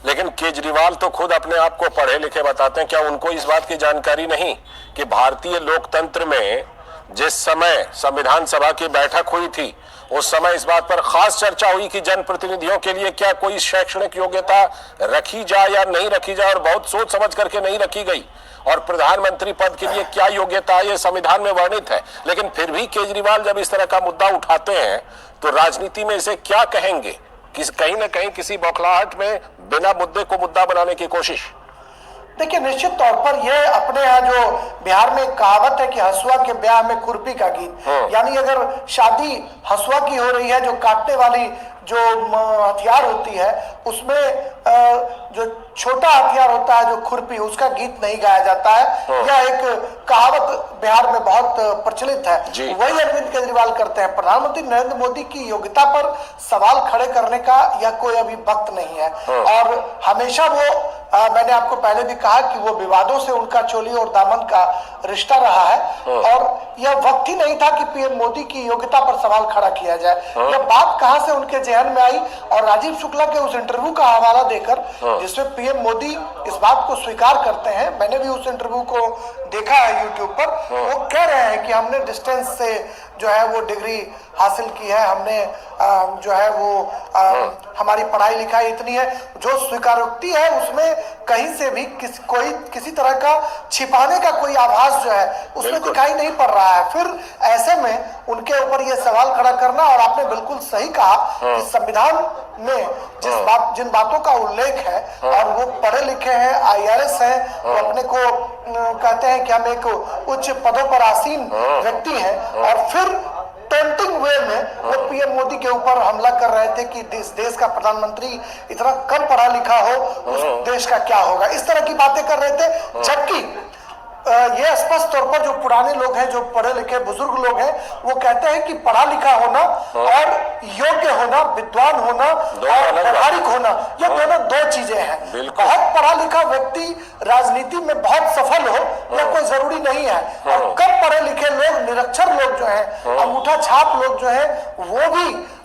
लेकिन केजरीवाल तो खुद अपने आप को पढ़े लिखे बताते हैं। क्या उनको इस बात की जानकारी नहीं कि भारतीय लोकतंत्र में जिस समय संविधान सभा की बैठक हुई थी उस समय इस बात पर खास चर्चा हुई कि जनप्रतिनिधियों के लिए क्या कोई शैक्षणिक योग्यता रखी जाए या नहीं रखी जाए, और बहुत सोच समझ करके नहीं रखी गई। और प्रधानमंत्री पद के लिए क्या योग्यता है ये संविधान में वर्णित है। लेकिन फिर भी केजरीवाल जब इस तरह का मुद्दा उठाते हैं तो राजनीति में इसे क्या कहेंगे? कहीं ना कहीं किसी बौखलाहट में बिना मुद्दे को मुद्दा बनाने की कोशिश। देखिए, निश्चित तौर पर ये अपने यहाँ जो बिहार में कहावत है कि हसुआ के ब्याह में खुरपी का गीत, यानी अगर शादी हसुआ की हो रही है, जो काटने वाली जो हथियार होती है उसमें जो छोटा हथियार होता है जो खुरपी, उसका गीत नहीं गाया जाता है। यह एक कहावत बिहार में बहुत प्रचलित है। वही अरविंद केजरीवाल करते हैं। प्रधानमंत्री नरेंद्र मोदी की योग्यता पर सवाल खड़े करने का यह कोई अभी वक्त नहीं है। और हमेशा वो मैंने आपको पहले भी कहा कि वो विवादों से उनका चोली और दामन का रिश्ता रहा है, और यह वक्त ही नहीं था कि पीएम मोदी की योग्यता पर सवाल खड़ा किया जाए। यह बात कहां से उनके जहन में आई, और राजीव शुक्ला के उस इंटरव्यू का हवाला देकर जिसमें पीएम मोदी इस बात को स्वीकार करते हैं, मैंने भी उस इंटरव्यू को देखा है यूट्यूब पर। वो कह रहे हैं कि हमने डिस्टेंस से जो है वो डिग्री हासिल की है, हमने जो है वो हमारी पढ़ाई लिखाई इतनी है। जो स्वीकारोक्ति है उसमें कहीं से भी किसी तरह का छिपाने का कोई आभास जो है उसमें दिखाई नहीं पड़ रहा है। फिर ऐसे में उनके ऊपर ये सवाल खड़ा करना, और आपने बिल्कुल सही कहा कि संविधान में जिन बातों का उल्लेख है, और वो पढ़े लिखे हैं, IRS हैं, वो अपने को कहते हैं कि हम एक उच्च पदों पर आसीन व्यक्ति हैं, और फिर टेंटिंग वे में वो पीएम मोदी के ऊपर हमला कर रहे थे कि इस देश का प्रधानमंत्री इतना कम पढ़ा लिखा हो, उस देश का क्या होगा, इस तरह की बातें कर रहे थे। जबकि ये स्पष्ट तौर पर जो पुराने लोग हैं, जो पढ़े लिखे बुजुर्ग लोग हैं, वो कहते हैं कि पढ़ा लिखा होना और योग्य होना, विद्वान होना और व्यवहारिक होना, ये दोनों दो चीजें हैं। बहुत पढ़ा लिखा व्यक्ति राजनीति में बहुत सफल हो यह कोई जरूरी नहीं है, और कम पढ़े लिखे लोग, निरक्षर लोग जो हैं, अंगूठा छाप लोग जो हैं, वो भी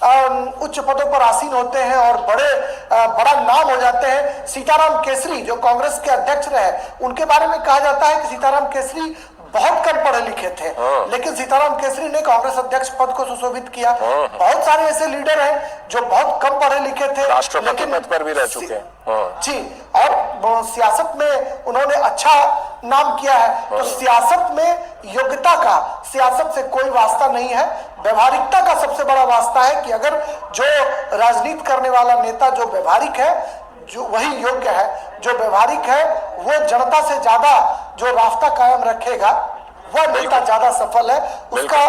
उच्च पदों पर आसीन होते हैं और बड़ा नाम हो जाते हैं। सीताराम केसरी जो कांग्रेस के अध्यक्ष रहे, उनके बारे में कहा जाता है कि सीताराम केसरी बहुत कम पढ़े लिखे थे, लेकिन सीताराम केसरी ने कांग्रेस अध्यक्ष पद को सुशोभित किया। बहुत सारे ऐसे लीडर हैं जो बहुत कम पढ़े लिखे थे, राष्ट्रपति पद पर भी रह चुके हैं जी, और सियासत में उन्होंने अच्छा नाम किया है। तो सियासत में योग्यता का सियासत से कोई वास्ता नहीं है, व्यवहारिकता का सबसे बड़ा वास्ता है कि अगर जो राजनीति करने वाला नेता जो व्यवहारिक है, जो वही योग्य है, जो व्यवहारिक है, वो जनता से ज्यादा जो रास्ता कायम रखेगा, वह नेता ज्यादा सफल है। उसका